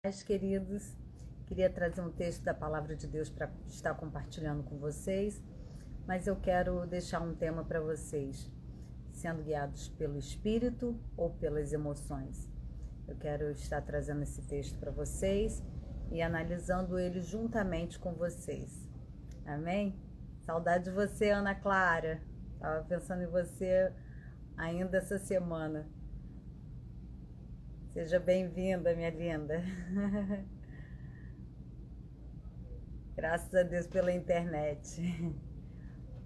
Mas, queridos, queria trazer um texto da Palavra de Deus para estar compartilhando com vocês, mas eu quero deixar um tema para vocês, sendo guiados pelo Espírito ou pelas emoções. Eu quero estar trazendo esse texto para vocês e analisando ele juntamente com vocês. Amém? Saudade de você, Ana Clara. Estava pensando em você ainda essa semana. Seja bem-vinda, minha linda. Graças a Deus pela internet.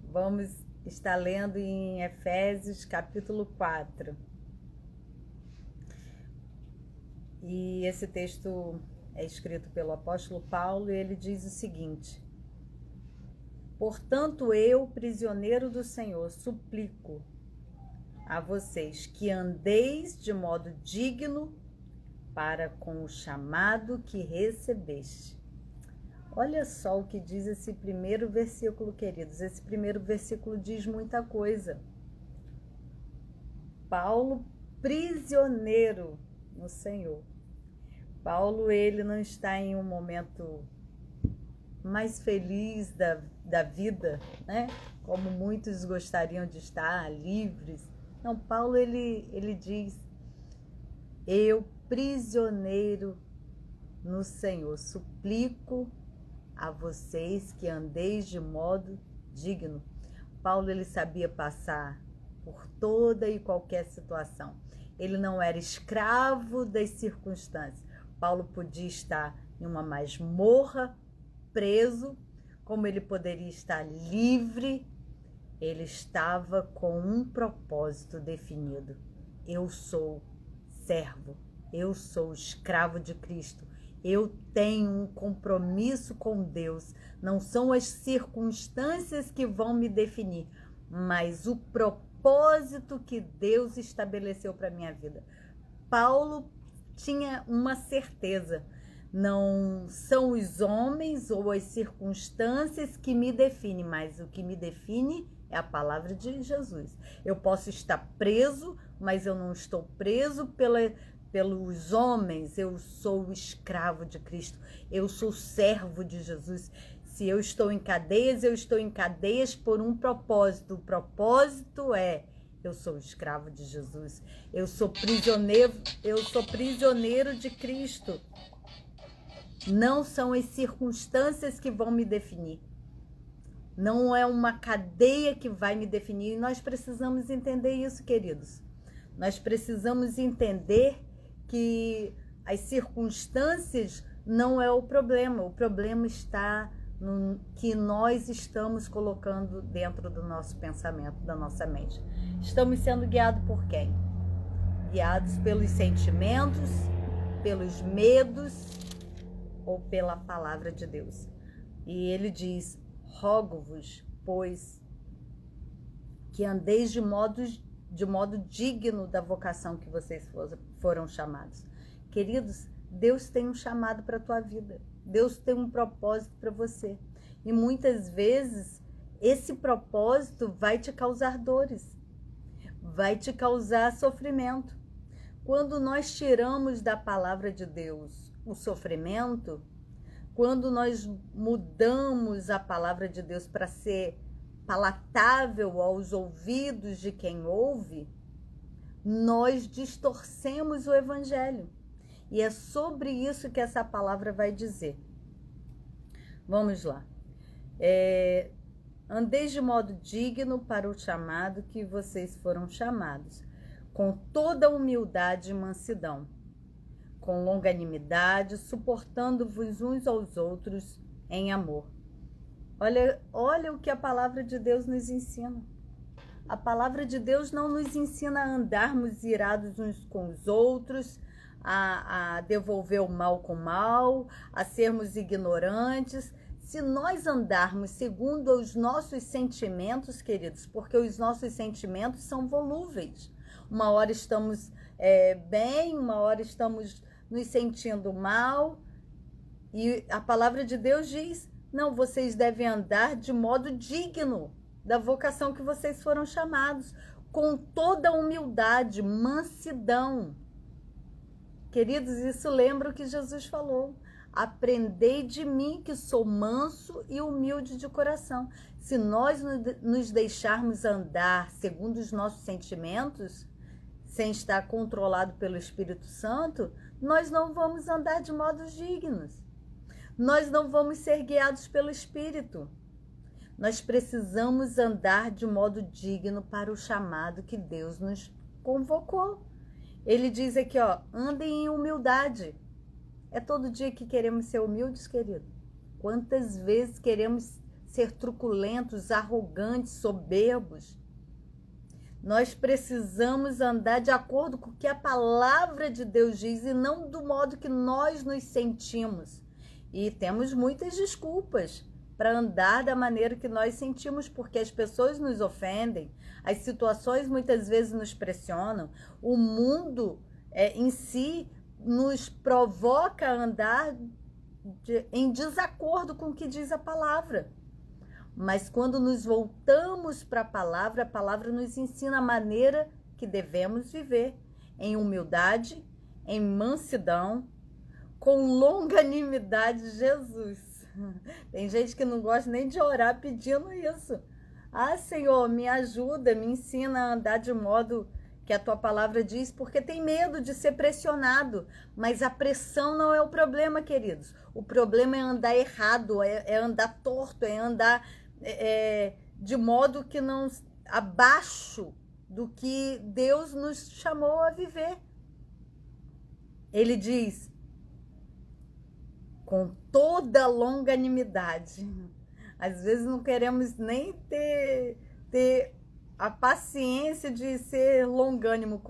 Vamos estar lendo em Efésios capítulo 4. E esse texto é escrito pelo apóstolo Paulo e ele diz o seguinte: portanto, eu, prisioneiro do Senhor, suplico a vocês que andeis de modo digno para com o chamado que recebeste. Olha só o que diz esse primeiro versículo, queridos. Esse primeiro versículo diz muita coisa. Paulo, prisioneiro no Senhor. Paulo, ele não está em um momento mais feliz da vida, né? Como muitos gostariam de estar, livres. Não, Paulo, ele diz: eu, prisioneiro no Senhor, suplico a vocês que andeis de modo digno. Paulo, ele sabia passar por toda e qualquer situação. Ele não era escravo das circunstâncias. Paulo podia estar em uma masmorra, preso, como ele poderia estar livre. Ele estava com um propósito definido. Eu sou servo, eu sou escravo de Cristo. Eu tenho um compromisso com Deus. Não são as circunstâncias que vão me definir, mas o propósito que Deus estabeleceu para a minha vida. Paulo tinha uma certeza: não são os homens ou as circunstâncias que me definem, mas o que me define é a palavra de Jesus. Eu posso estar preso, mas eu não estou preso pelos homens. Eu sou escravo de Cristo. Eu sou servo de Jesus. Se eu estou em cadeias por um propósito. O propósito é: eu sou escravo de Jesus. Eu sou prisioneiro de Cristo. Não são as circunstâncias que vão me definir. Não é uma cadeia que vai me definir. E nós precisamos entender isso, queridos. Nós precisamos entender que as circunstâncias não é o problema. O problema está no que nós estamos colocando dentro do nosso pensamento, da nossa mente. Estamos sendo guiados por quem? Guiados pelos sentimentos, pelos medos ou pela palavra de Deus. E ele diz: rogo-vos, pois, que andeis de modo digno da vocação que vocês foram chamados. Queridos, Deus tem um chamado para a tua vida. Deus tem um propósito para você. E muitas vezes esse propósito vai te causar dores, vai te causar sofrimento. Quando nós tiramos da palavra de Deus o sofrimento, quando nós mudamos a palavra de Deus para ser palatável aos ouvidos de quem ouve, nós distorcemos o evangelho. E é sobre isso que essa palavra vai dizer. Vamos lá. Andeis de modo digno para o chamado que vocês foram chamados, com toda humildade e mansidão, com longanimidade, suportando-vos uns aos outros em amor. Olha o que a palavra de Deus nos ensina. A palavra de Deus não nos ensina a andarmos irados uns com os outros, a devolver o mal com o mal, a sermos ignorantes. Se nós andarmos segundo os nossos sentimentos, queridos, porque os nossos sentimentos são volúveis. Uma hora estamos bem, uma hora estamos nos sentindo mal. E a palavra de Deus diz: não, vocês devem andar de modo digno da vocação que vocês foram chamados, com toda humildade, mansidão. Queridos, isso lembra o que Jesus falou. Aprendei de mim, que sou manso e humilde de coração. Se nós nos deixarmos andar segundo os nossos sentimentos, sem estar controlado pelo Espírito Santo, nós não vamos andar de modos dignos. Nós não vamos ser guiados pelo Espírito. Nós precisamos andar de modo digno para o chamado que Deus nos convocou. Ele diz aqui, ó, andem em humildade. É todo dia que queremos ser humildes, querido? Quantas vezes queremos ser truculentos, arrogantes, soberbos? Nós precisamos andar de acordo com o que a palavra de Deus diz e não do modo que nós nos sentimos. E temos muitas desculpas para andar da maneira que nós sentimos, porque as pessoas nos ofendem, as situações muitas vezes nos pressionam, o mundo em si nos provoca a andar em desacordo com o que diz a palavra. Mas quando nos voltamos para a palavra nos ensina a maneira que devemos viver, em humildade, em mansidão, com longanimidade. Jesus. Tem gente que não gosta nem de orar pedindo isso. Ah, Senhor, me ajuda, me ensina a andar de modo que a tua palavra diz, porque tem medo de ser pressionado. Mas a pressão não é o problema, queridos. O problema é andar errado, é andar torto, é andar de modo que não abaixo do que Deus nos chamou a viver. Ele diz, com toda longanimidade. Às vezes não queremos nem ter a paciência de ser longânimo,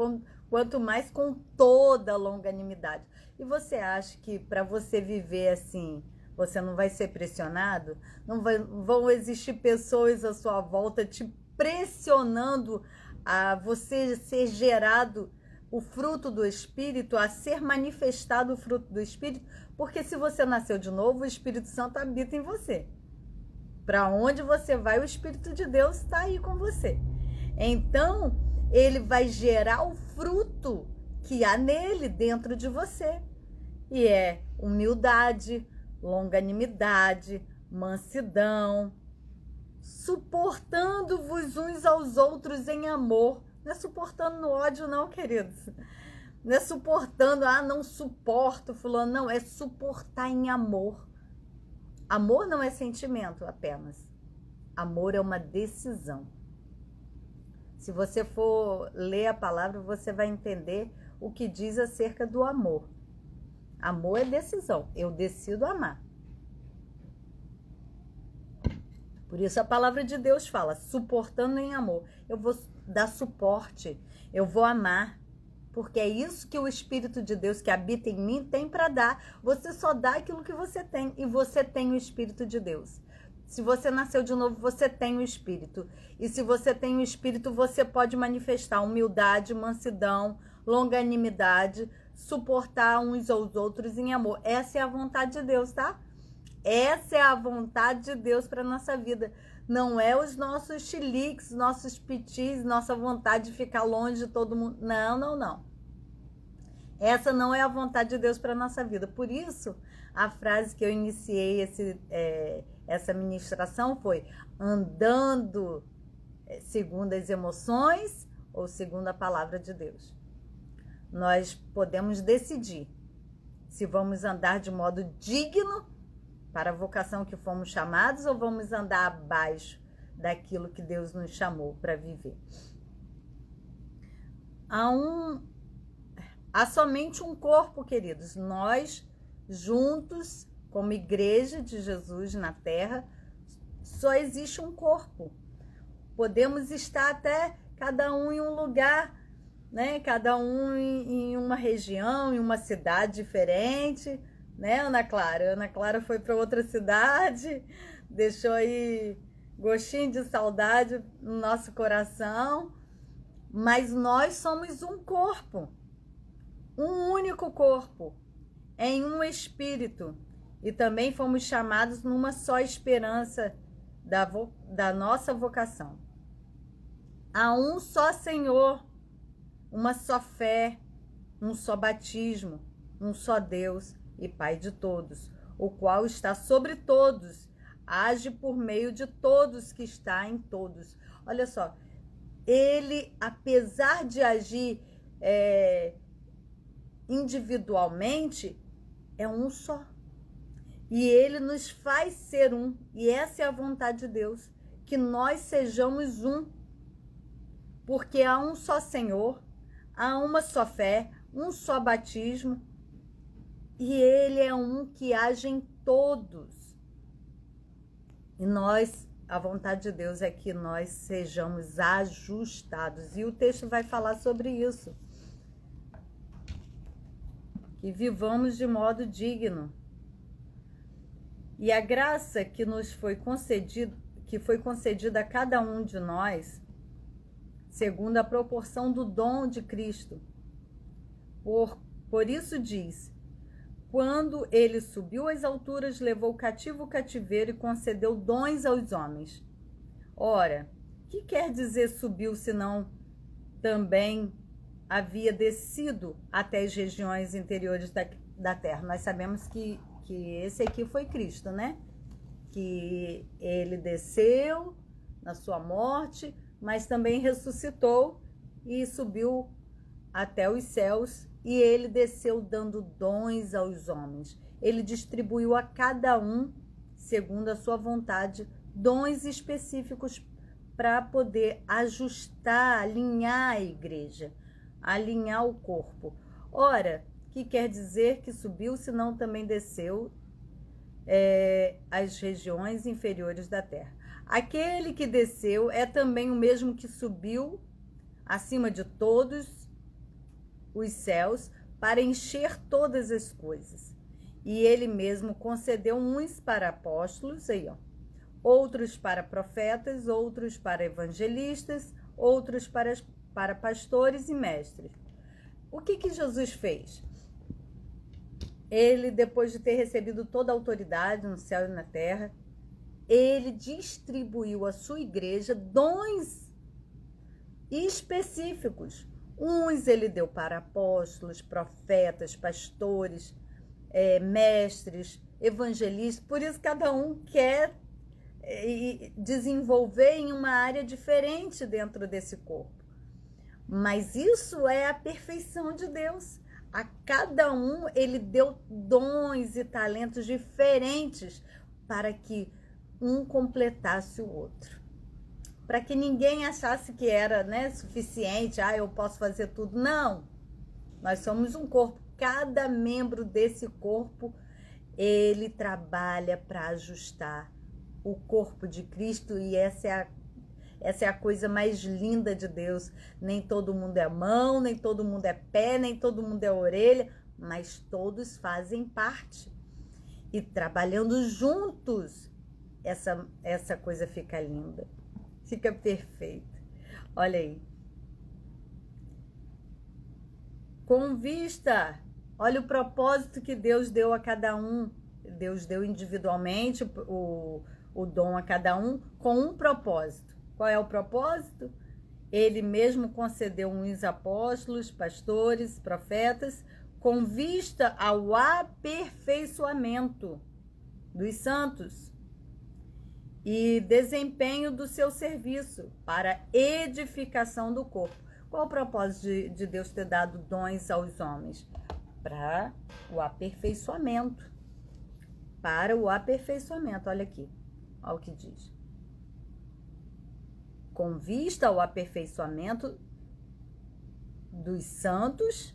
quanto mais com toda longanimidade. E você acha que para você viver assim, você não vai ser pressionado? Não vão existir pessoas à sua volta te pressionando a você ser gerado o fruto do Espírito, a ser manifestado o fruto do Espírito? Porque se você nasceu de novo, o Espírito Santo habita em você. Para onde você vai, o Espírito de Deus está aí com você. Então, ele vai gerar o fruto que há nele, dentro de você. E é humildade, longanimidade, mansidão, suportando-vos uns aos outros em amor. Não é suportando no ódio não, queridos. Não é suportando, não suporto fulano, não, é suportar em amor. Amor não é sentimento apenas. Amor é uma decisão. Se você for ler a palavra, você vai entender o que diz acerca do amor. Amor é decisão. Eu decido amar. Por isso a palavra de Deus fala, suportando em amor. Eu vou dar suporte, eu vou amar. Porque é isso que o Espírito de Deus que habita em mim tem para dar. Você só dá aquilo que você tem. E você tem o Espírito de Deus. Se você nasceu de novo, você tem o Espírito. E se você tem o Espírito, você pode manifestar humildade, mansidão, longanimidade, suportar uns aos outros em amor. Essa é a vontade de Deus, tá? Essa é a vontade de Deus para nossa vida. Não é os nossos chiliques, nossos pitis, nossa vontade de ficar longe de todo mundo. Não, não, não. Essa não é a vontade de Deus para nossa vida. Por isso, a frase que eu iniciei essa ministração foi andando segundo as emoções ou segundo a palavra de Deus. Nós podemos decidir se vamos andar de modo digno para a vocação que fomos chamados ou vamos andar abaixo daquilo que Deus nos chamou para viver. Há somente um corpo, queridos. Nós, juntos, como igreja de Jesus na terra, só existe um corpo. Podemos estar até cada um em um lugar, né? Cada um em uma região, em uma cidade diferente, né, Ana Clara? Ana Clara foi para outra cidade, deixou aí gostinho de saudade no nosso coração, mas nós somos um corpo, um único corpo, em um espírito, e também fomos chamados numa só esperança da nossa vocação. Há um só Senhor, uma só fé, um só batismo, um só Deus e Pai de todos, o qual está sobre todos, age por meio de todos, que está em todos. Olha só, ele, apesar de agir individualmente, é um só. E ele nos faz ser um. E essa é a vontade de Deus, que nós sejamos um. Porque há um só Senhor, há uma só fé, um só batismo. E ele é um que age em todos. E nós, a vontade de Deus é que nós sejamos ajustados. E o texto vai falar sobre isso. Que vivamos de modo digno. E a graça que nos foi concedida, a cada um de nós, segundo a proporção do dom de Cristo. Por isso diz: quando ele subiu às alturas, levou cativo o cativeiro e concedeu dons aos homens. Ora, que quer dizer subiu, senão também havia descido até as regiões interiores da terra? Nós sabemos que esse aqui foi Cristo, né? Que ele desceu na sua morte, mas também ressuscitou e subiu até os céus, e ele desceu dando dons aos homens. Ele distribuiu a cada um, segundo a sua vontade, dons específicos para poder ajustar, alinhar a igreja, alinhar o corpo. Ora, que quer dizer que subiu, senão também desceu às regiões inferiores da terra. Aquele que desceu é também o mesmo que subiu acima de todos os céus para encher todas as coisas. E ele mesmo concedeu uns para apóstolos, aí, ó, outros para profetas, outros para evangelistas, outros para pastores e mestres. O que Jesus fez? Ele, depois de ter recebido toda a autoridade no céu e na terra, ele distribuiu à sua igreja dons específicos. Uns ele deu para apóstolos, profetas, pastores, mestres, evangelistas. Por isso cada um quer desenvolver em uma área diferente dentro desse corpo. Mas isso é a perfeição de Deus. A cada um ele deu dons e talentos diferentes para que um completasse o outro. Para que ninguém achasse que era, né, suficiente, eu posso fazer tudo. Não, nós somos um corpo. Cada membro desse corpo, ele trabalha para ajustar o corpo de Cristo, e essa é a coisa mais linda de Deus. Nem todo mundo é mão, nem todo mundo é pé, nem todo mundo é orelha, mas todos fazem parte. E trabalhando juntos, essa coisa fica linda, fica perfeita. Olha aí. Com vista, olha o propósito que Deus deu a cada um. Deus deu individualmente o dom a cada um com um propósito. Qual é o propósito? Ele mesmo concedeu uns apóstolos, pastores, profetas, com vista ao aperfeiçoamento dos santos e desempenho do seu serviço para edificação do corpo. Qual o propósito de Deus ter dado dons aos homens? Para o aperfeiçoamento. Para o aperfeiçoamento. Olha aqui, olha o que diz. Com vista ao aperfeiçoamento dos santos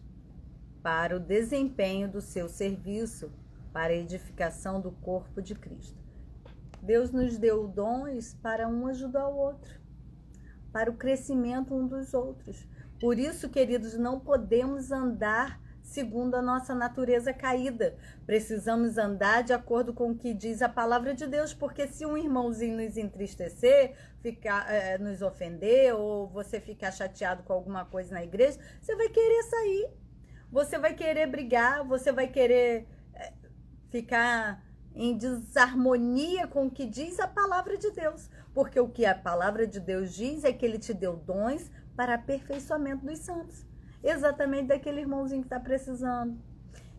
para o desempenho do seu serviço, para a edificação do corpo de Cristo. Deus nos deu dons para um ajudar o outro, para o crescimento um dos outros. Por isso, queridos, não podemos andar segundo a nossa natureza caída. Precisamos andar de acordo com o que diz a palavra de Deus, porque se um irmãozinho nos entristecer, nos ofender, ou você ficar chateado com alguma coisa na igreja, você vai querer sair, você vai querer brigar, você vai querer ficar em desarmonia com o que diz a palavra de Deus, porque o que a palavra de Deus diz é que ele te deu dons para aperfeiçoamento dos santos, exatamente daquele irmãozinho que está precisando.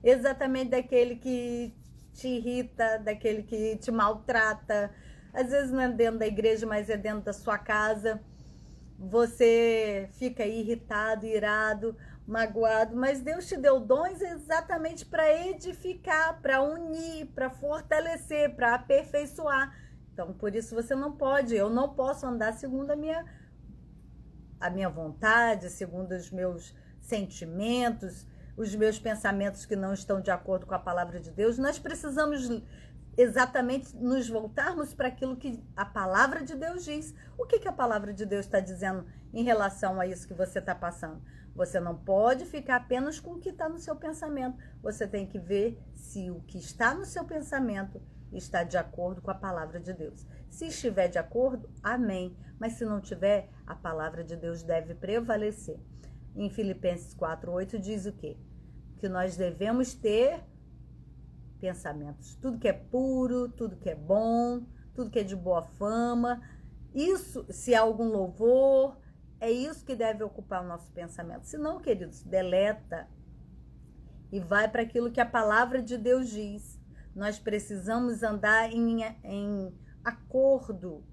exatamente daquele que te irrita, daquele que te maltrata. Às vezes não é dentro da igreja, mas é dentro da sua casa. Você fica irritado, irado, magoado, mas Deus te deu dons exatamente para edificar, para unir, para fortalecer, para aperfeiçoar. Então, por isso você não pode, eu não posso andar segundo a minha vontade, segundo os meus sentimentos, os meus pensamentos que não estão de acordo com a palavra de Deus. Nós precisamos exatamente nos voltarmos para aquilo que a palavra de Deus diz. O que a palavra de Deus está dizendo em relação a isso que você está passando? Você não pode ficar apenas com o que está no seu pensamento. Você tem que ver se o que está no seu pensamento está de acordo com a palavra de Deus. Se estiver de acordo, amém. Mas se não tiver, a palavra de Deus deve prevalecer. Em Filipenses 4:8 diz o quê? Que nós devemos ter pensamentos. Tudo que é puro, tudo que é bom, tudo que é de boa fama. Isso, se há algum louvor, é isso que deve ocupar o nosso pensamento. Se não, queridos, deleta e vai para aquilo que a palavra de Deus diz. Nós precisamos andar em acordo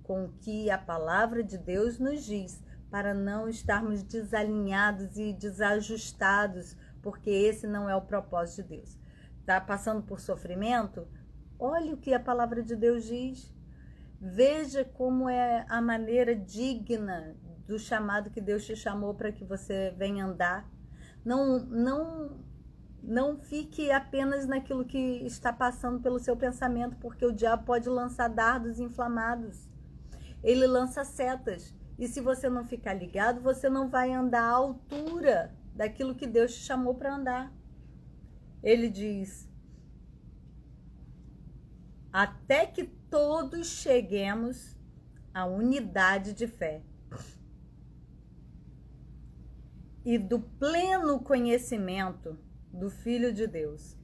com o que a palavra de Deus nos diz, para não estarmos desalinhados e desajustados, porque esse não é o propósito de Deus. Está passando por sofrimento? Olhe o que a palavra de Deus diz. Veja como é a maneira digna do chamado que Deus te chamou para que você venha andar. Não fique apenas naquilo que está passando pelo seu pensamento, porque o diabo pode lançar dardos inflamados. Ele lança setas. E se você não ficar ligado, você não vai andar à altura daquilo que Deus te chamou para andar. Ele diz: até que todos cheguemos à unidade de fé e do pleno conhecimento do Filho de Deus,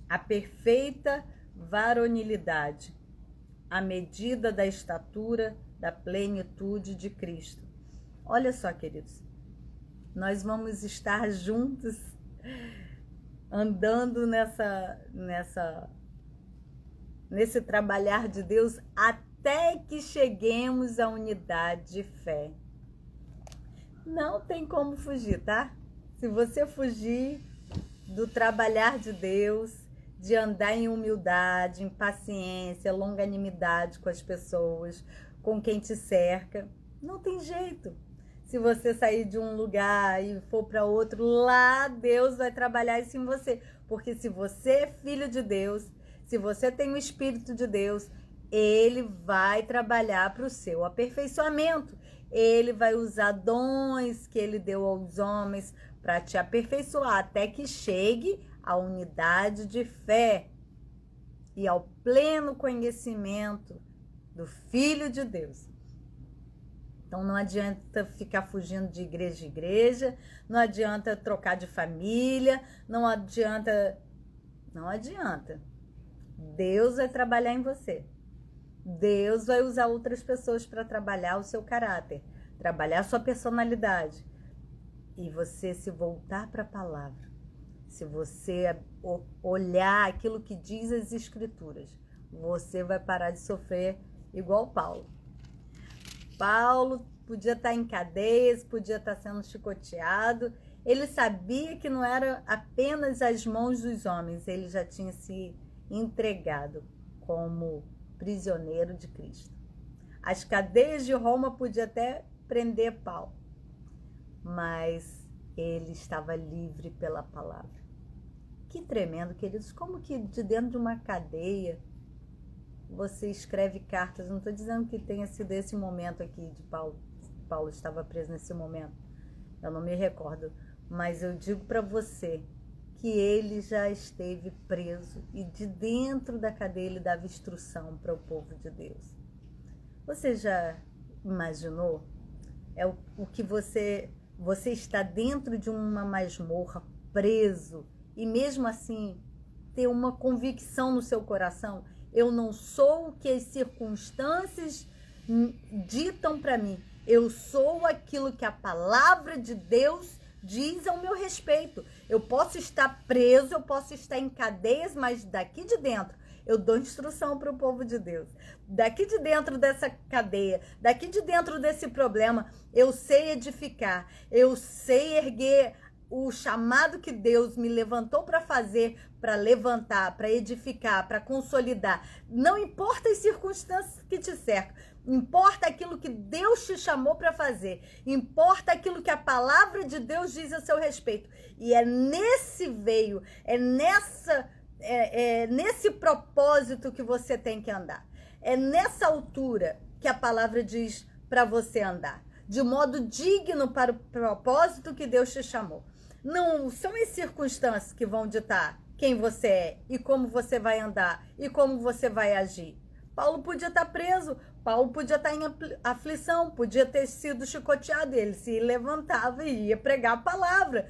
a perfeita varonilidade, à medida da estatura da plenitude de Cristo. Olha só, queridos, nós vamos estar juntos andando nesse trabalhar de Deus até que cheguemos à unidade de fé. Não tem como fugir, tá? Se você fugir do trabalhar de Deus, de andar em humildade, em paciência, longanimidade com as pessoas, com quem te cerca, não tem jeito. Se você sair de um lugar e for para outro, lá Deus vai trabalhar isso em você. Porque se você é filho de Deus, se você tem o Espírito de Deus, Ele vai trabalhar para o seu aperfeiçoamento. Ele vai usar dons que Ele deu aos homens para te aperfeiçoar, até que chegue à unidade de fé e ao pleno conhecimento do Filho de Deus. Então não adianta ficar fugindo de igreja, não adianta trocar de família, não adianta. Deus vai trabalhar em você. Deus vai usar outras pessoas para trabalhar o seu caráter, trabalhar a sua personalidade. E você se voltar para a palavra, se você olhar aquilo que diz as Escrituras, você vai parar de sofrer igual Paulo. Paulo podia estar em cadeias, podia estar sendo chicoteado. Ele sabia que não era apenas as mãos dos homens, ele já tinha se entregado como prisioneiro de Cristo. As cadeias de Roma podiam até prender Paulo, mas ele estava livre pela palavra. Que tremendo, queridos. Como que de dentro de uma cadeia você escreve cartas? Não estou dizendo que tenha sido esse momento aqui de Paulo. Paulo estava preso nesse momento. Eu não me recordo. Mas eu digo para você que ele já esteve preso e de dentro da cadeia ele dava instrução para o povo de Deus. Você já imaginou? É o que você está dentro de uma masmorra, preso, e mesmo assim ter uma convicção no seu coração: eu não sou o que as circunstâncias ditam para mim, eu sou aquilo que a palavra de Deus diz ao meu respeito. Eu posso estar preso, eu posso estar em cadeias, mas daqui de dentro eu dou instrução para o povo de Deus. Daqui de dentro dessa cadeia, daqui de dentro desse problema, eu sei edificar, eu sei erguer o chamado que Deus me levantou para fazer, para levantar, para edificar, para consolidar. Não importa as circunstâncias que te cercam, importa aquilo que Deus te chamou para fazer, importa aquilo que a palavra de Deus diz a seu respeito. E é nesse veio, é nesse propósito que você tem que andar. É nessa altura que a palavra diz para você andar, de modo digno para o propósito que Deus te chamou. Não são as circunstâncias que vão ditar quem você é e como você vai andar e como você vai agir. Paulo podia estar preso, Paulo podia estar em aflição, podia ter sido chicoteado, ele se levantava e ia pregar a palavra.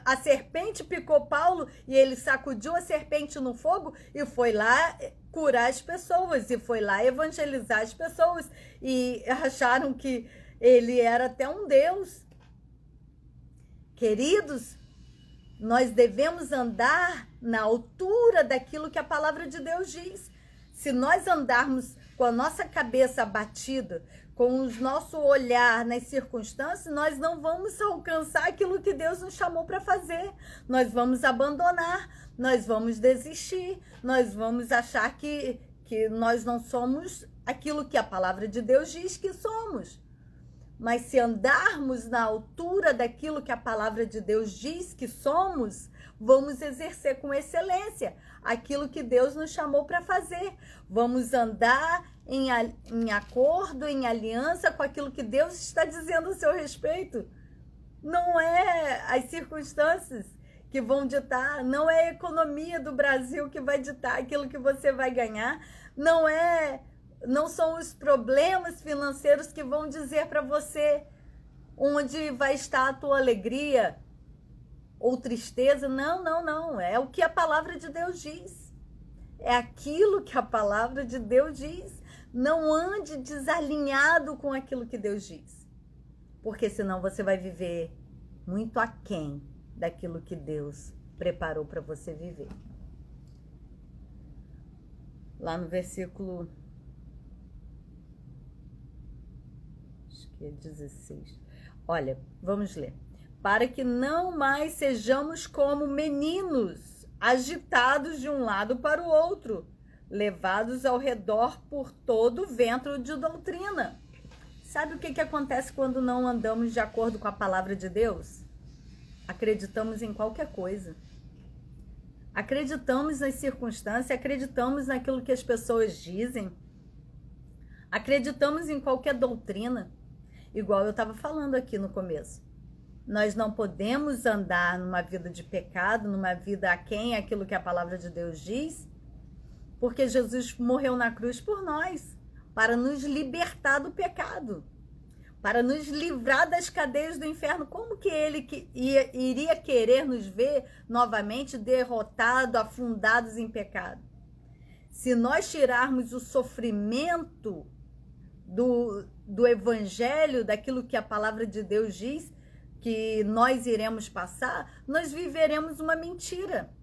A serpente picou Paulo e ele sacudiu a serpente no fogo e foi lá curar as pessoas, e foi lá evangelizar as pessoas, e acharam que ele era até um Deus. Queridos, nós devemos andar na altura daquilo que a palavra de Deus diz. Se nós andarmos com a nossa cabeça abatida, com o nosso olhar nas circunstâncias, nós não vamos alcançar aquilo que Deus nos chamou para fazer. Nós vamos abandonar, nós vamos desistir, nós vamos achar que nós não somos aquilo que a palavra de Deus diz que somos. Mas se andarmos na altura daquilo que a palavra de Deus diz que somos, vamos exercer com excelência aquilo que Deus nos chamou para fazer. Vamos andar em acordo, em aliança com aquilo que Deus está dizendo a seu respeito. Não é as circunstâncias que vão ditar, não é a economia do Brasil que vai ditar aquilo que você vai ganhar, não são os problemas financeiros que vão dizer para você onde vai estar a tua alegria ou tristeza. Não. É o que a palavra de Deus diz. É aquilo que a palavra de Deus diz. Não ande desalinhado com aquilo que Deus diz. Porque senão você vai viver muito aquém daquilo que Deus preparou para você viver. Lá no versículo 16. Olha, vamos ler. Para que não mais sejamos como meninos, agitados de um lado para o outro, levados ao redor por todo o vento de doutrina. Sabe o que acontece quando não andamos de acordo com a palavra de Deus? Acreditamos em qualquer coisa. Acreditamos nas circunstâncias, acreditamos naquilo que as pessoas dizem. Acreditamos em qualquer doutrina. Igual eu estava falando aqui no começo. Nós não podemos andar numa vida de pecado, numa vida aquém aquilo que a palavra de Deus diz, porque Jesus morreu na cruz por nós, para nos libertar do pecado, para nos livrar das cadeias do inferno. Como que ele iria querer nos ver novamente derrotados, afundados em pecado? Se nós tirarmos o sofrimento do evangelho, daquilo que a palavra de Deus diz que nós iremos passar, nós viveremos uma mentira.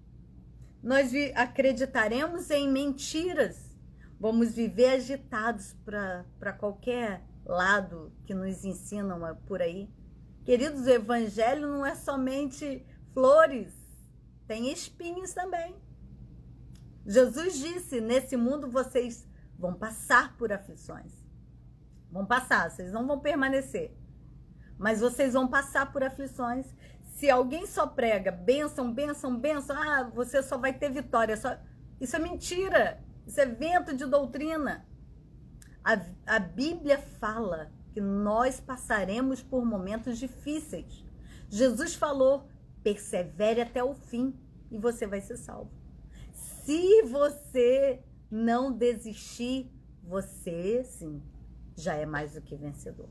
Nós acreditaremos em mentiras. Vamos viver agitados para qualquer lado que nos ensinam por aí. Queridos, o evangelho não é somente flores, tem espinhos também. Jesus disse: nesse mundo vocês vão passar por aflições. Vão passar, vocês não vão permanecer. Mas vocês vão passar por aflições. Se alguém só prega bênção, você só vai ter vitória. Isso é mentira. Isso é vento de doutrina. A Bíblia fala que nós passaremos por momentos difíceis. Jesus falou: persevere até o fim e você vai ser salvo. Se você não desistir, você, sim, já é mais do que vencedor.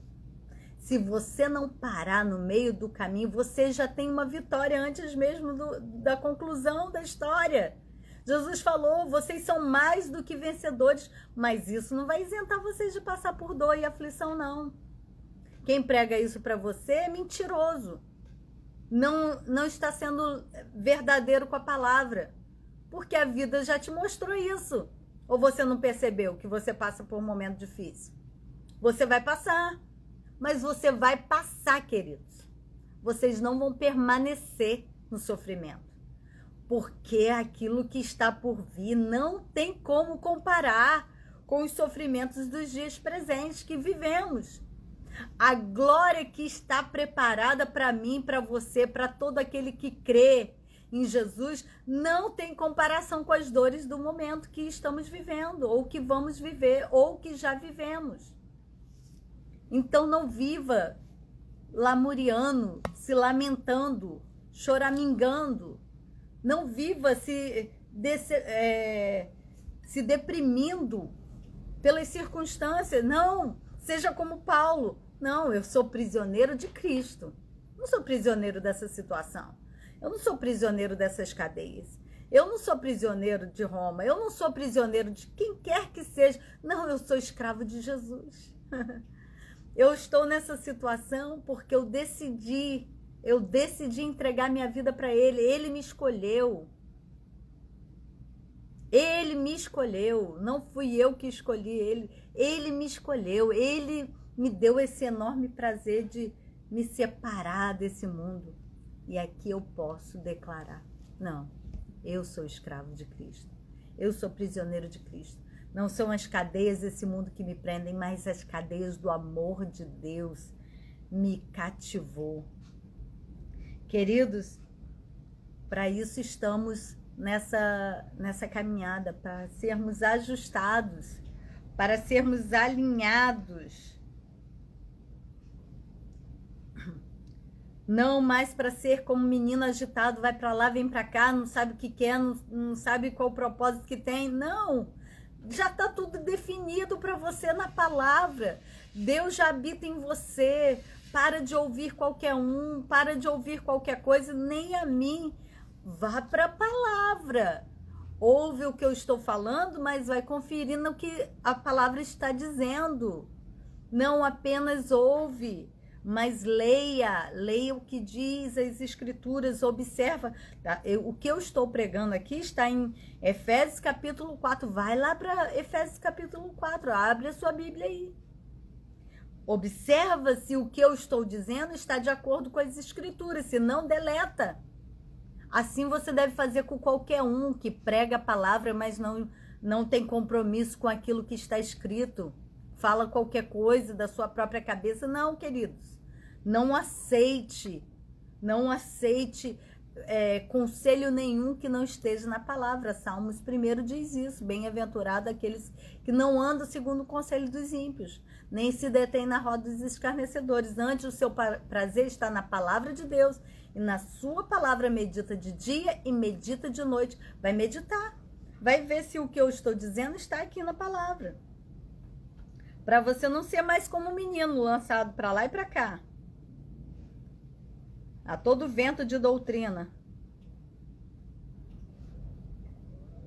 Se você não parar no meio do caminho, você já tem uma vitória antes mesmo da conclusão da história. Jesus falou: vocês são mais do que vencedores, mas isso não vai isentar vocês de passar por dor e aflição, não. Quem prega isso para você é mentiroso. não está sendo verdadeiro com a palavra, porque a vida já te mostrou isso. Ou você não percebeu que você passa por um momento difícil? Você vai passar, mas você vai passar, queridos. Vocês não vão permanecer no sofrimento, porque aquilo que está por vir não tem como comparar com os sofrimentos dos dias presentes que vivemos. A glória que está preparada para mim, para você, para todo aquele que crê em Jesus, não tem comparação com as dores do momento que estamos vivendo, ou que vamos viver, ou que já vivemos. Então não viva lamuriando, se lamentando, choramingando. Não viva se deprimindo pelas circunstâncias. Não, seja como Paulo. Não, eu sou prisioneiro de Cristo. Não sou prisioneiro dessa situação. Eu não sou prisioneiro dessas cadeias. Eu não sou prisioneiro de Roma. Eu não sou prisioneiro de quem quer que seja. Não, eu sou escravo de Jesus. Eu estou nessa situação porque eu decidi entregar minha vida para Ele. Ele me escolheu. Ele me escolheu. Não fui eu que escolhi Ele. Ele me escolheu. Ele me deu esse enorme prazer de me separar desse mundo. E aqui eu posso declarar: não, eu sou escravo de Cristo. Eu sou prisioneiro de Cristo. Não são as cadeias desse mundo que me prendem, mas as cadeias do amor de Deus me cativou. Queridos, para isso estamos nessa caminhada, para sermos ajustados, para sermos alinhados. Não mais para ser como menino agitado, vai para lá, vem para cá, não sabe o que quer, não sabe qual o propósito que tem. Não, já está tudo definido para você na palavra. Deus já habita em você. Para de ouvir qualquer um, para de ouvir qualquer coisa, nem a mim. Vá para a palavra. Ouve o que eu estou falando, mas vai conferir no que a palavra está dizendo. Não apenas ouve, mas leia o que diz as escrituras, observa. Tá? O que eu estou pregando aqui está em Efésios capítulo 4. Vai lá para Efésios capítulo 4, abre a sua Bíblia aí. Observa se o que eu estou dizendo está de acordo com as escrituras, se não, deleta. Assim você deve fazer com qualquer um que prega a palavra, mas não tem compromisso com aquilo que está escrito. Fala qualquer coisa da sua própria cabeça. Não, queridos, não aceite conselho nenhum que não esteja na palavra. Salmos 1 diz isso: bem-aventurado aqueles que não andam segundo o conselho dos ímpios, nem se detêm na roda dos escarnecedores. Antes, o seu prazer está na palavra de Deus, e na sua palavra medita de dia e medita de noite. Vai meditar, vai ver se o que eu estou dizendo está aqui na palavra, para você não ser mais como um menino lançado para lá e para cá, a todo vento de doutrina,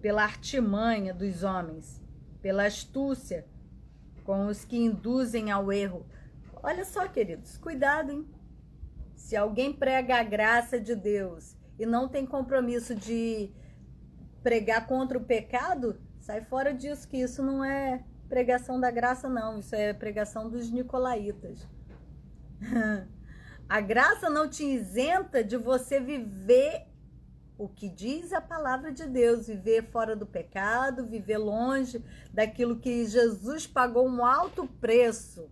pela artimanha dos homens, pela astúcia com os que induzem ao erro. Olha só, queridos, cuidado, hein? Se alguém prega a graça de Deus e não tem compromisso de pregar contra o pecado, sai fora disso, que isso não é pregação da graça, não. Isso é pregação dos nicolaítas. A graça não te isenta de você viver o que diz a palavra de Deus, viver fora do pecado, viver longe daquilo que Jesus pagou um alto preço.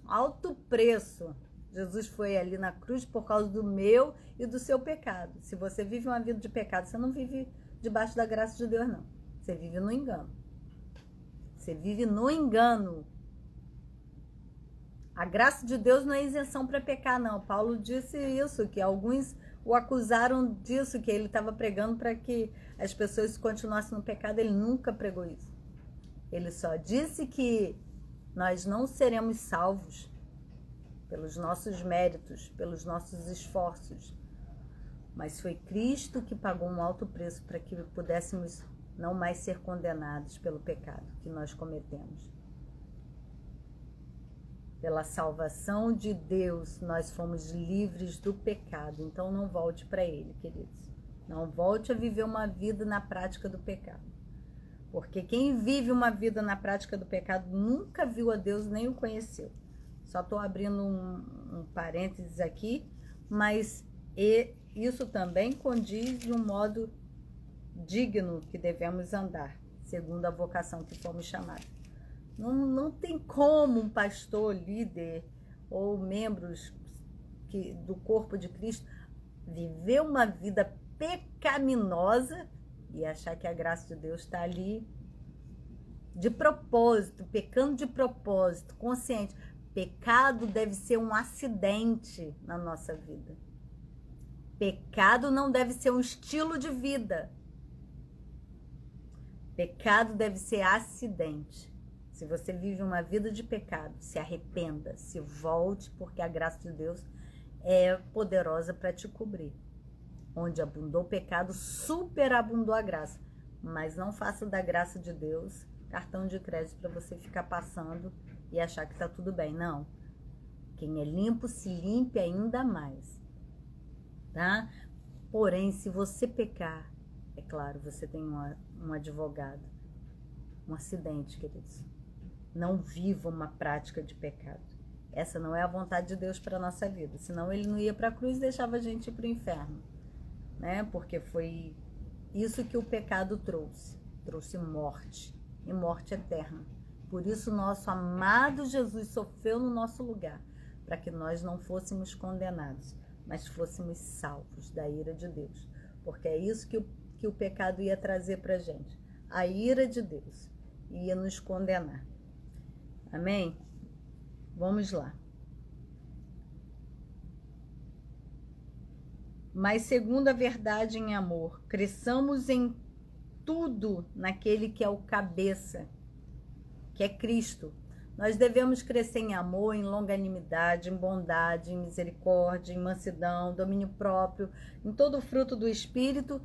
Alto preço. Jesus foi ali na cruz por causa do meu e do seu pecado. Se você vive uma vida de pecado, você não vive debaixo da graça de Deus, não. Você vive no engano. Você vive no engano. A graça de Deus não é isenção para pecar, não. Paulo disse isso, que alguns o acusaram disso, que ele estava pregando para que as pessoas continuassem no pecado. Ele nunca pregou isso. Ele só disse que nós não seremos salvos pelos nossos méritos, pelos nossos esforços, mas foi Cristo que pagou um alto preço para que pudéssemos não mais ser condenados pelo pecado que nós cometemos. Pela salvação de Deus, nós fomos livres do pecado. Então não volte para ele, queridos. Não volte a viver uma vida na prática do pecado. Porque quem vive uma vida na prática do pecado nunca viu a Deus nem o conheceu. Só estou abrindo um parênteses aqui, mas isso também condiz de um modo digno que devemos andar, segundo a vocação que fomos chamados. Não tem como um pastor, líder ou membros do corpo de Cristo viver uma vida pecaminosa e achar que a graça de Deus está ali de propósito, pecando de propósito, consciente. Pecado deve ser um acidente na nossa vida. Pecado não deve ser um estilo de vida. Pecado deve ser acidente. Se você vive uma vida de pecado, se arrependa, se volte, porque a graça de Deus é poderosa para te cobrir. Onde abundou o pecado, superabundou a graça. Mas não faça da graça de Deus cartão de crédito para você ficar passando e achar que está tudo bem. Não. Quem é limpo, se limpe ainda mais. Tá? Porém, se você pecar, é claro, você tem um advogado. Um acidente, queridos. Não viva uma prática de pecado. Essa não é a vontade de Deus para a nossa vida. Senão ele não ia para a cruz e deixava a gente ir para o inferno. Né? Porque foi isso que o pecado trouxe. Trouxe morte. E morte eterna. Por isso nosso amado Jesus sofreu no nosso lugar. Para que nós não fôssemos condenados, mas fôssemos salvos da ira de Deus. Porque é isso que o pecado ia trazer para a gente. A ira de Deus ia nos condenar. Amém? Vamos lá. Mas segundo a verdade em amor, cresçamos em tudo naquele que é o cabeça, que é Cristo. Nós devemos crescer em amor, em longanimidade, em bondade, em misericórdia, em mansidão, domínio próprio, em todo o fruto do Espírito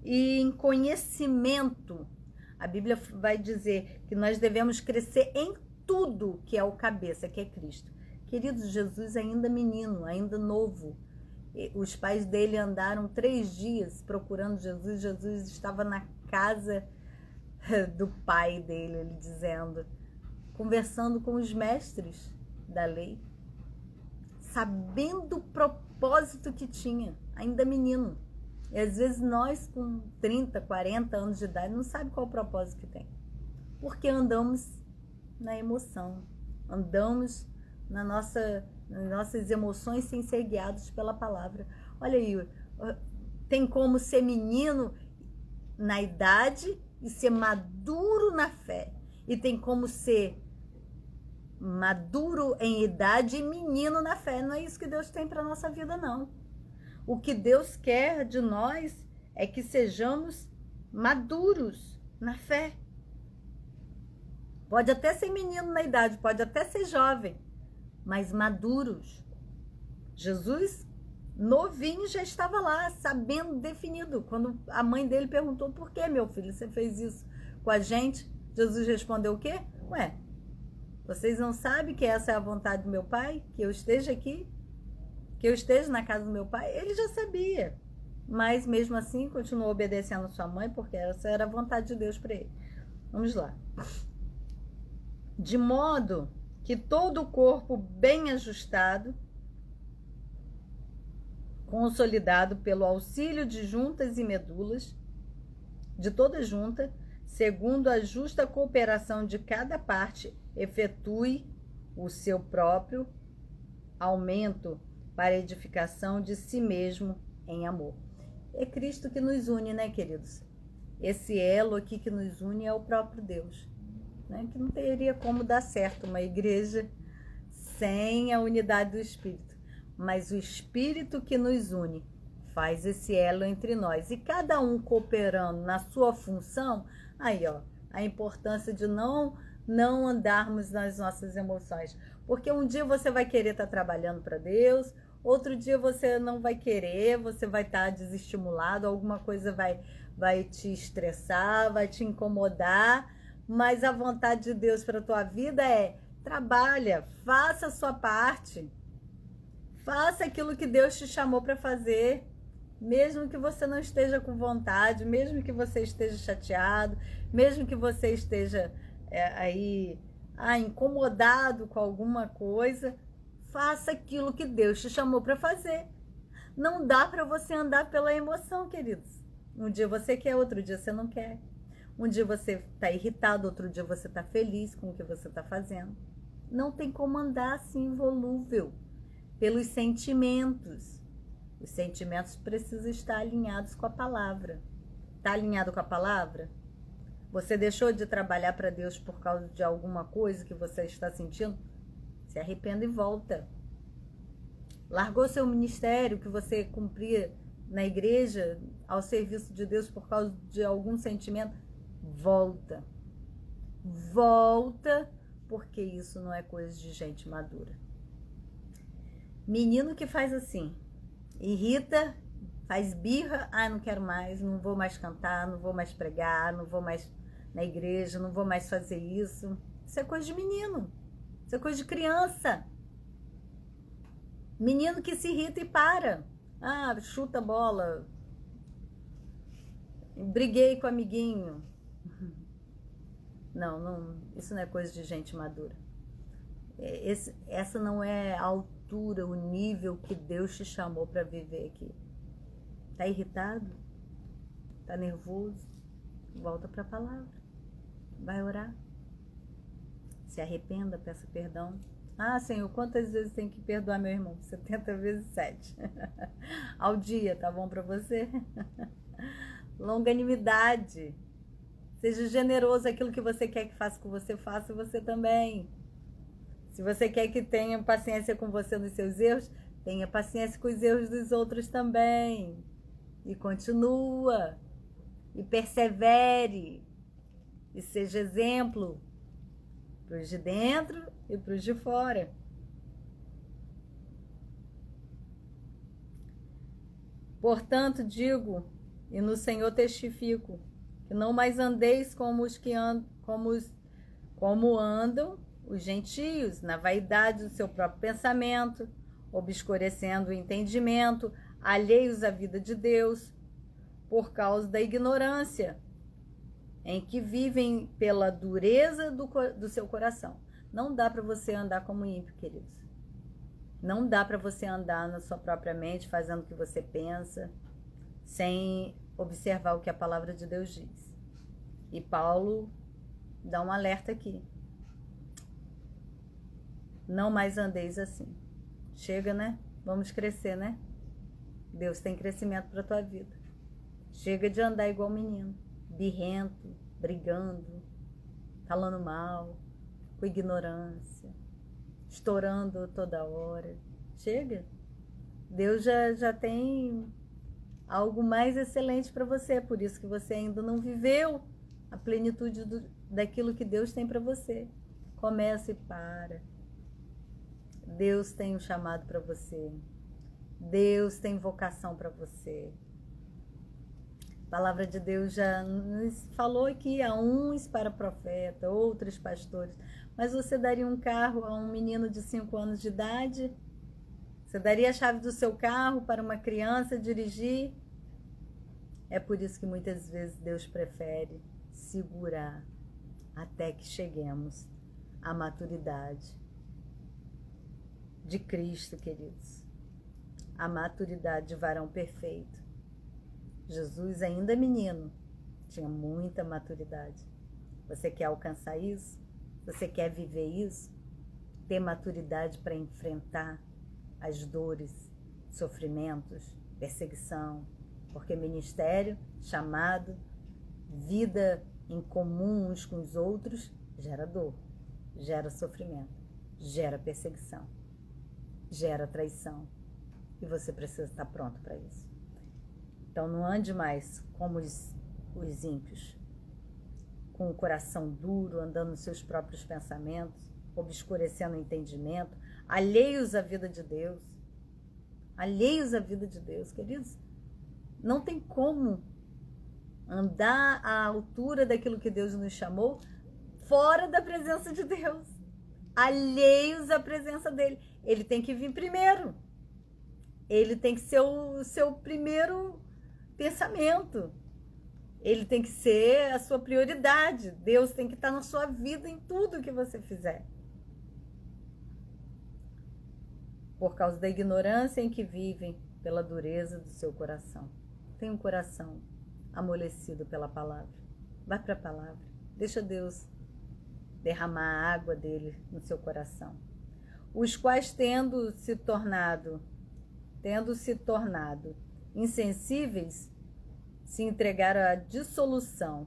e em conhecimento. A Bíblia vai dizer que nós devemos crescer em tudo que é o cabeça, que é Cristo. Queridos, Jesus ainda menino, ainda novo. Os pais dele andaram 3 dias procurando Jesus. Jesus estava na casa do pai dele, ele dizendo, conversando com os mestres da lei, sabendo o propósito que tinha, ainda menino. E às vezes nós com 30, 40 anos de idade não sabe qual o propósito que tem. Porque andamos na emoção, andamos nas nossas emoções sem ser guiados pela palavra. Olha aí, tem como ser menino na idade e ser maduro na fé. E tem como ser maduro em idade e menino na fé. Não é isso que Deus tem para a nossa vida, não. O que Deus quer de nós é que sejamos maduros na fé. Pode até ser menino na idade, pode até ser jovem, mas maduros. Jesus, novinho, já estava lá, sabendo, definido. Quando a mãe dele perguntou, por que, meu filho, você fez isso com a gente? Jesus respondeu o quê? Ué, vocês não sabem que essa é a vontade do meu pai? Que eu esteja aqui? Que eu esteja na casa do meu pai? Ele já sabia. Mas mesmo assim, continuou obedecendo a sua mãe, porque essa era a vontade de Deus para ele. Vamos lá. De modo que todo o corpo bem ajustado, consolidado pelo auxílio de juntas e medulas, de toda junta, segundo a justa cooperação de cada parte, efetue o seu próprio aumento para a edificação de si mesmo em amor. É Cristo que nos une, né, queridos? Esse elo aqui que nos une é o próprio Deus, né? Que não teria como dar certo uma igreja sem a unidade do Espírito. Mas o Espírito que nos une faz esse elo entre nós. E cada um cooperando na sua função, aí, ó, a importância de não andarmos nas nossas emoções. Porque um dia você vai querer estar trabalhando para Deus, outro dia você não vai querer, você vai estar desestimulado, alguma coisa vai te estressar, vai te incomodar, mas a vontade de Deus para a tua vida é Trabalha, faça a sua parte. Faça aquilo que Deus te chamou para fazer. Mesmo que você não esteja com vontade, mesmo que você esteja chateado, mesmo que você esteja incomodado com alguma coisa, faça aquilo que Deus te chamou para fazer. Não dá para você andar pela emoção, queridos. Um dia você quer, outro dia você não quer. Um dia você está irritado, outro dia você está feliz com o que você está fazendo. Não tem como andar assim volúvel pelos sentimentos. Os sentimentos precisam estar alinhados com a palavra. Está alinhado com a palavra? Você deixou de trabalhar para Deus por causa de alguma coisa que você está sentindo? Se arrependa e volta. Largou seu ministério que você cumpria na igreja ao serviço de Deus por causa de algum sentimento? Volta. Volta, porque isso não é coisa de gente madura. Menino que faz assim, irrita, faz birra, não quero mais, não vou mais cantar, não vou mais pregar, não vou mais na igreja, não vou mais fazer isso. Isso é coisa de menino, isso é coisa de criança. Menino que se irrita e para. Chuta a bola, briguei com o amiguinho. Não, isso não é coisa de gente madura. Essa não é a altura, o nível que Deus te chamou para viver aqui. Tá irritado? Tá nervoso? Volta para a palavra. Vai orar. Se arrependa, peça perdão. Senhor, quantas vezes tem que perdoar meu irmão? 70 vezes 7. Ao dia, tá bom para você? Longanimidade. Seja generoso, aquilo que você quer que faça com você, faça você também. Se você quer que tenha paciência com você nos seus erros, tenha paciência com os erros dos outros também. E continua. E persevere. E seja exemplo para os de dentro e para os de fora. Portanto, digo, e no Senhor testifico, que não mais andeis como andam os gentios, na vaidade do seu próprio pensamento, obscurecendo o entendimento, alheios à vida de Deus, por causa da ignorância, em que vivem pela dureza do seu coração. Não dá para você andar como ímpio, queridos. Não dá para você andar na sua própria mente, fazendo o que você pensa, sem observar o que a palavra de Deus diz. E Paulo dá um alerta aqui. Não mais andeis assim. Chega, né? Vamos crescer, né? Deus tem crescimento para tua vida. Chega de andar igual menino, birrento, brigando, falando mal, com ignorância, estourando toda hora. Chega. Deus já tem algo mais excelente para você, por isso que você ainda não viveu a plenitude daquilo que Deus tem para você. Começa e para. Deus tem um chamado para você. Deus tem vocação para você. A palavra de Deus já nos falou aqui, há uns para profeta, outros pastores. Mas você daria um carro a um menino de 5 anos de idade? Você daria a chave do seu carro para uma criança dirigir? É por isso que muitas vezes Deus prefere segurar até que cheguemos à maturidade de Cristo, queridos. A maturidade de varão perfeito. Jesus, ainda menino, tinha muita maturidade. Você quer alcançar isso? Você quer viver isso? Ter maturidade para enfrentar as dores, sofrimentos, perseguição, porque ministério, chamado, vida em comum uns com os outros, gera dor, gera sofrimento, gera perseguição, gera traição. E você precisa estar pronto para isso. Então não ande mais como os ímpios, com o coração duro, andando nos seus próprios pensamentos, obscurecendo o entendimento, alheios à vida de Deus. Alheios à vida de Deus, queridos. Não tem como andar à altura daquilo que Deus nos chamou fora da presença de Deus. alheios à presença dele. Ele tem que vir primeiro. Ele tem que ser o seu primeiro pensamento. Ele tem que ser a sua prioridade. Deus tem que estar na sua vida em tudo que você fizer. Por causa da ignorância em que vivem, pela dureza do seu coração. Tem um coração amolecido pela palavra. Vai para a palavra. Deixa Deus derramar a água dele no seu coração. Os quais, tendo se tornado insensíveis, se entregaram à dissolução,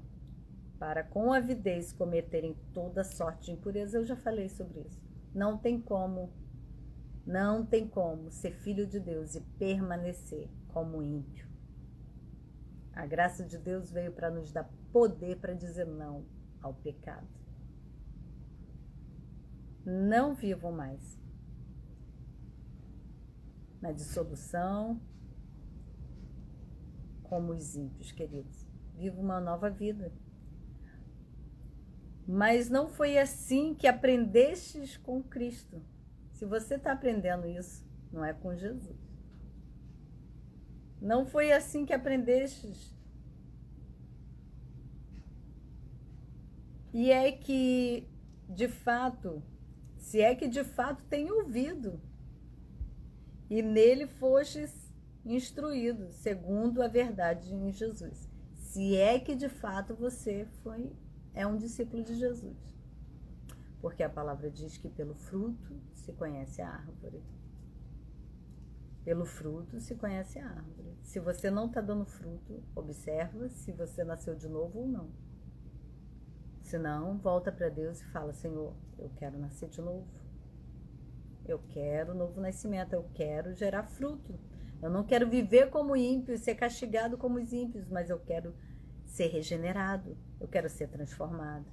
para com avidez cometerem toda sorte de impureza. Eu já falei sobre isso. Não tem como ser filho de Deus e permanecer como ímpio. A graça de Deus veio para nos dar poder para dizer não ao pecado. Não vivam mais na dissolução como os ímpios, queridos. Viva uma nova vida. Mas não foi assim que aprendestes com Cristo. Se você está aprendendo isso, não é com Jesus. Não foi assim que aprendestes. E é que, de fato, se é que de fato tem ouvido, e nele fostes instruído, segundo a verdade em Jesus. Se é que de fato você é um discípulo de Jesus. Porque a palavra diz que pelo fruto se conhece a árvore. Pelo fruto se conhece a árvore. Se você não está dando fruto, observa se você nasceu de novo ou não. Se não, volta para Deus e fala: Senhor, eu quero nascer de novo. Eu quero novo nascimento, eu quero gerar fruto. Eu não quero viver como ímpio e ser castigado como os ímpios, mas eu quero ser regenerado, eu quero ser transformado.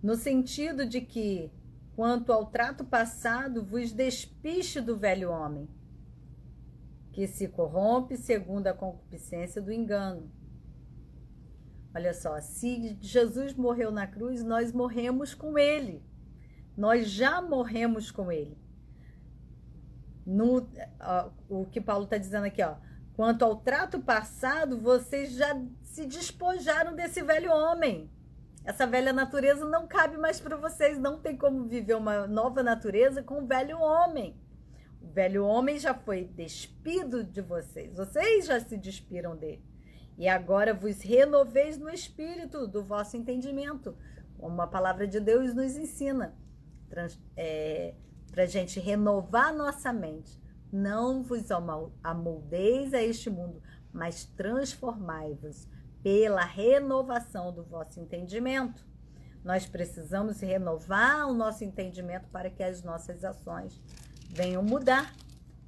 No sentido de que, quanto ao trato passado, vos despiste do velho homem, que se corrompe segundo a concupiscência do engano. Olha só, se Jesus morreu na cruz, nós morremos com ele. Nós já morremos com ele. O que Paulo está dizendo aqui, ó. Quanto ao trato passado, vocês já se despojaram desse velho homem. Essa velha natureza não cabe mais para vocês. Não tem como viver uma nova natureza com o velho homem. O velho homem já foi despido de vocês. Vocês já se despiram dele. E agora vos renoveis no espírito do vosso entendimento, como a palavra de Deus nos ensina, para a gente renovar nossa mente. Não vos amoldeis a este mundo, mas transformai-vos pela renovação do vosso entendimento. Nós precisamos renovar o nosso entendimento para que as nossas ações venham mudar,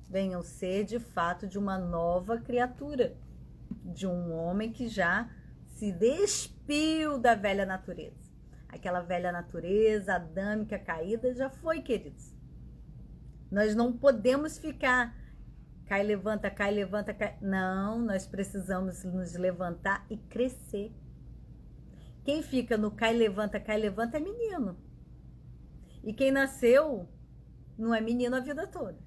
venham ser de fato de uma nova criatura, de um homem que já se despiu da velha natureza. Aquela velha natureza adâmica caída já foi, queridos. Nós não podemos ficar cai, levanta, cai, levanta, cai. Não, nós precisamos nos levantar e crescer. Quem fica no cai, levanta é menino. E quem nasceu não é menino a vida toda.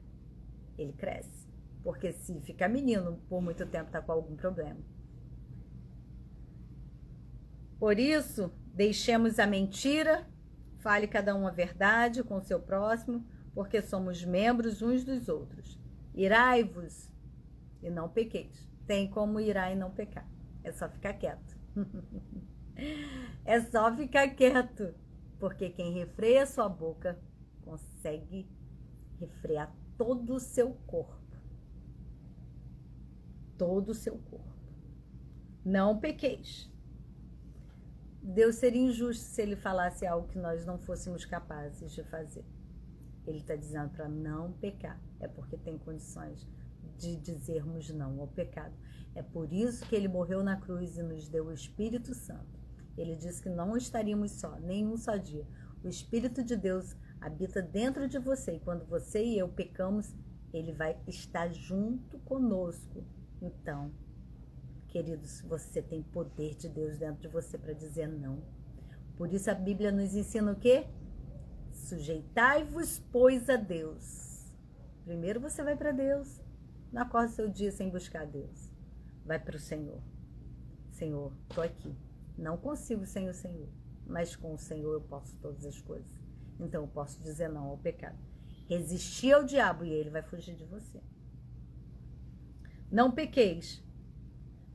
Ele cresce. Porque se ficar menino por muito tempo, está com algum problema. Por isso, deixemos a mentira, fale cada um a verdade com o seu próximo, porque somos membros uns dos outros. Irai-vos e não pequeis. Tem como irar e não pecar. É só ficar quieto. É só ficar quieto. Porque quem refreia sua boca consegue refrear todo o seu corpo. Todo o seu corpo. Não pequeis. Deus seria injusto se ele falasse algo que nós não fôssemos capazes de fazer. Ele está dizendo para não pecar. É porque tem condições de dizermos não ao pecado. É por isso que ele morreu na cruz e nos deu o Espírito Santo. Ele disse que não estaríamos só, nem um só dia. O Espírito de Deus habita dentro de você. E quando você e eu pecamos, ele vai estar junto conosco. Então, Queridos, você tem poder de Deus dentro de você para dizer não. Por isso a Bíblia nos ensina o quê? Sujeitai-vos, pois, a Deus. Primeiro você vai para Deus. Não acorda seu dia sem buscar Deus. Vai para o Senhor. Senhor, estou aqui. Não consigo sem o Senhor. Mas com o Senhor eu posso todas as coisas. Então eu posso dizer não ao pecado. Resistir ao diabo e ele vai fugir de você. Não pequeis.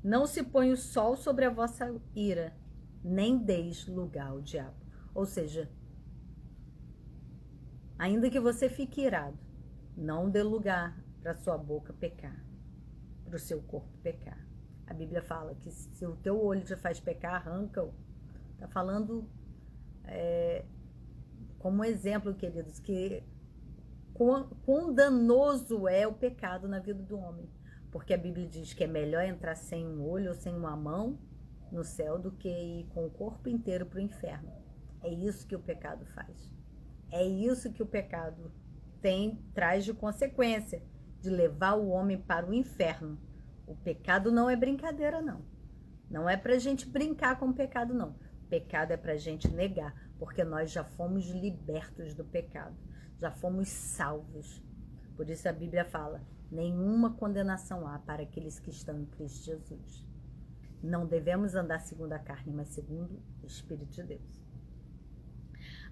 Não se põe o sol sobre a vossa ira, nem deis lugar ao diabo. Ou seja, ainda que você fique irado, não dê lugar para sua boca pecar, para o seu corpo pecar. A Bíblia fala que se o teu olho te faz pecar, arranca-o. Está falando como exemplo, queridos, que quão danoso é o pecado na vida do homem. Porque a Bíblia diz que é melhor entrar sem um olho ou sem uma mão no céu do que ir com o corpo inteiro para o inferno. É isso que o pecado faz. É isso que o pecado traz de consequência, de levar o homem para o inferno. O pecado não é brincadeira, não. Não é para a gente brincar com o pecado, não. Pecado é para a gente negar, porque nós já fomos libertos do pecado. Já fomos salvos. Por isso a Bíblia fala: nenhuma condenação há para aqueles que estão em Cristo Jesus. Não devemos andar segundo a carne, mas segundo o Espírito de Deus.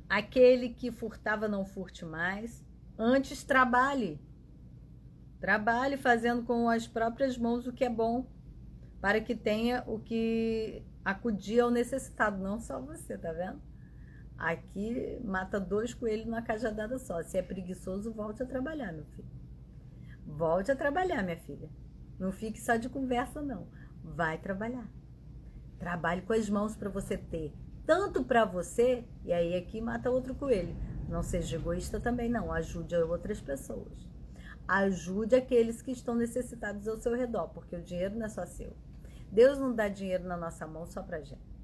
Aquele que furtava, não furte mais, antes trabalhe. Trabalhe fazendo com as próprias mãos o que é bom, para que tenha o que acudir ao necessitado, não só você, tá vendo? Aqui mata 2 coelhos numa cajadada só. Se é preguiçoso, volte a trabalhar, meu filho. Volte a trabalhar, minha filha. Não fique só de conversa, não. Vai trabalhar. Trabalhe com as mãos para você ter tanto para você, e aí aqui mata outro coelho. Não seja egoísta também, não. Ajude outras pessoas. Ajude aqueles que estão necessitados ao seu redor, porque o dinheiro não é só seu. Deus não dá dinheiro na nossa mão só pra gente.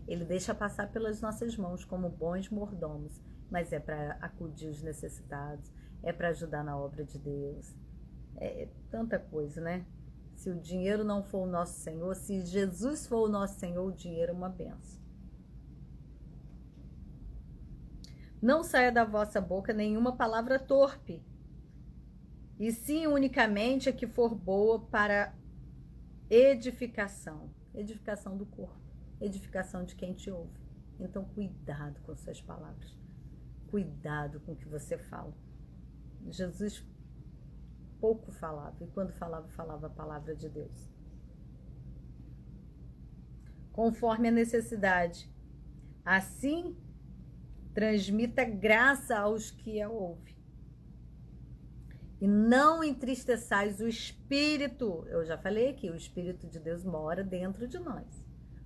Ele deixa passar pelas nossas mãos como bons mordomos, mas é para acudir os necessitados, é para ajudar na obra de Deus. É tanta coisa, né? Se o dinheiro não for o nosso Senhor, se Jesus for o nosso Senhor, o dinheiro é uma benção. Não saia da vossa boca nenhuma palavra torpe, e sim unicamente a que for boa para edificação. Edificação do corpo, edificação de quem te ouve. Então, cuidado com suas palavras. Cuidado com o que você fala. Jesus pouco falava, e quando falava, falava a palavra de Deus. Conforme a necessidade. Assim, transmita graça aos que a ouvem. E não entristeçais o Espírito. Eu já falei aqui, o Espírito de Deus mora dentro de nós.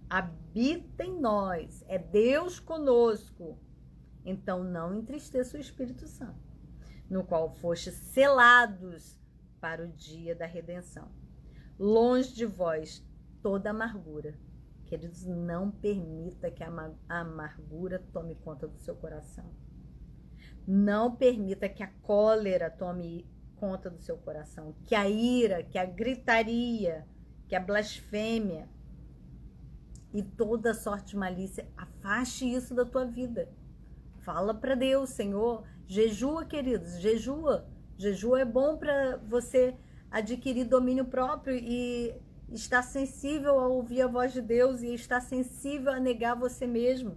Habita em nós. É Deus conosco. Então não entristeça o Espírito Santo, no qual fostes selados para o dia da redenção. Longe de vós toda amargura. Queridos, não permita que a amargura tome conta do seu coração. Não permita que a cólera tome conta do seu coração, que a ira, que a gritaria, que a blasfêmia e toda sorte de malícia. Afaste isso da tua vida. Fala para Deus: Senhor, jejua, queridos, jejua. Jejua é bom para você adquirir domínio próprio e estar sensível a ouvir a voz de Deus e estar sensível a negar você mesmo.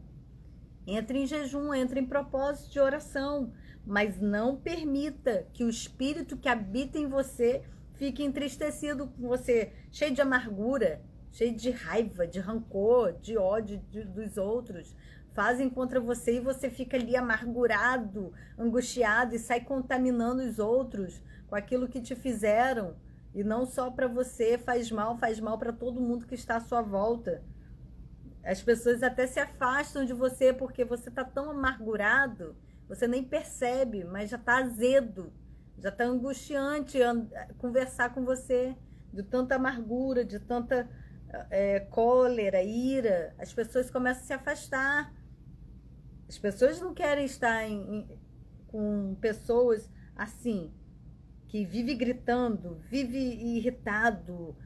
Entre em jejum, entre em propósito de oração, mas não permita que o Espírito que habita em você fique entristecido com você, cheio de amargura, cheio de raiva, de rancor, de ódio dos outros. Fazem contra você e você fica ali amargurado, angustiado e sai contaminando os outros com aquilo que te fizeram. E não só para você, faz mal para todo mundo que está à sua volta. As pessoas até se afastam de você porque você está tão amargurado, você nem percebe, mas já está azedo, já está angustiante conversar com você, de tanta amargura, de tanta cólera, ira. As pessoas começam a se afastar. As pessoas não querem estar com pessoas assim, que vive gritando, vive irritado,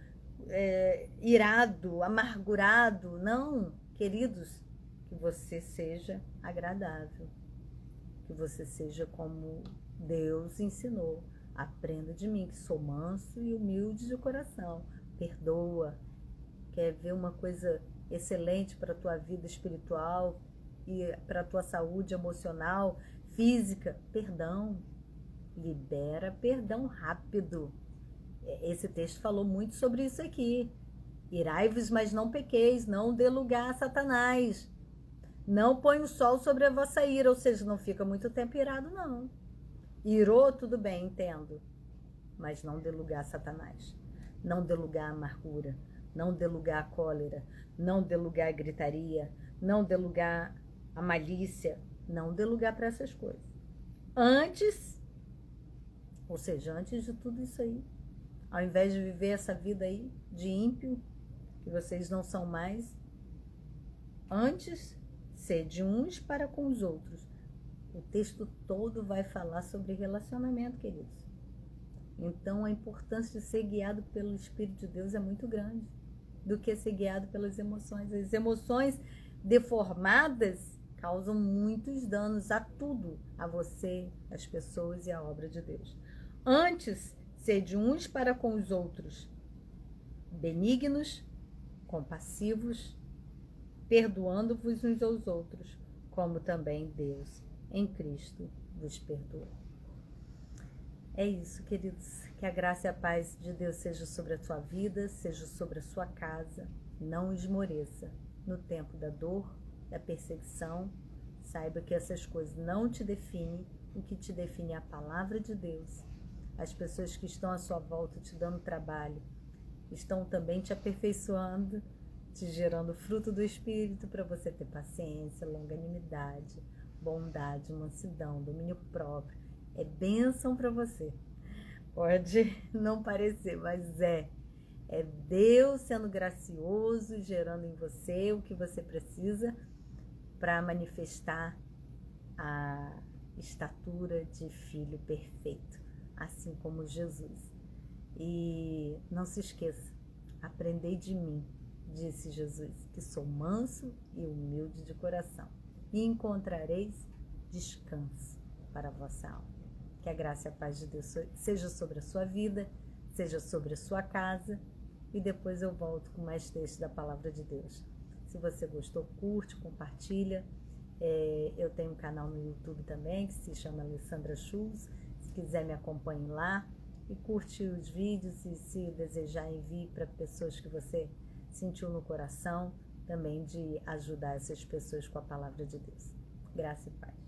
irado, amargurado. Não, queridos, que você seja agradável, que você seja como Deus ensinou. Aprenda de mim, que sou manso e humilde de coração. Perdoa. Quer ver uma coisa excelente para a tua vida espiritual e para a tua saúde emocional, física? Perdão. Libera perdão rápido. Esse texto falou muito sobre isso aqui. Irai-vos, mas não pequeis, não dê lugar a Satanás. Não põe o sol sobre a vossa ira, ou seja, não fica muito tempo irado, não. Irou, tudo bem, entendo. Mas não dê lugar a Satanás. Não dê lugar à amargura. Não dê lugar à cólera. Não dê lugar à gritaria. Não dê lugar à malícia. Não dê lugar para essas coisas. Antes, ou seja, antes de tudo isso aí, ao invés de viver essa vida aí de ímpio, que vocês não são mais, antes, sede uns para com os outros. O texto todo vai falar sobre relacionamento, queridos. Então, a importância de ser guiado pelo Espírito de Deus é muito grande do que ser guiado pelas emoções. As emoções deformadas causam muitos danos a tudo, a você, as pessoas e a obra de Deus. Antes, sede uns para com os outros, benignos, compassivos, perdoando-vos uns aos outros, como também Deus, em Cristo, vos perdoou. É isso, queridos. Que a graça e a paz de Deus seja sobre a tua vida, seja sobre a sua casa. Não esmoreça no tempo da dor, da perseguição. Saiba que essas coisas não te definem. O que te define é a palavra de Deus. As pessoas que estão à sua volta te dando trabalho estão também te aperfeiçoando, te gerando fruto do Espírito para você ter paciência, longanimidade, bondade, mansidão, domínio próprio. É bênção para você. Pode não parecer, mas é. É Deus sendo gracioso e gerando em você o que você precisa para manifestar a estatura de filho perfeito, assim como Jesus. E não se esqueça, aprendei de mim, disse Jesus, que sou manso e humilde de coração, e encontrareis descanso para a vossa alma. Que a graça e a paz de Deus seja sobre a sua vida, seja sobre a sua casa, e depois eu volto com mais textos da palavra de Deus. Se você gostou, curte, compartilha. Eu tenho um canal no YouTube também, que se chama Alessandra Schulz. Se quiser, me acompanhe lá e curte os vídeos, e se desejar, envie para pessoas que você sentiu no coração também de ajudar essas pessoas com a palavra de Deus. Graça e paz.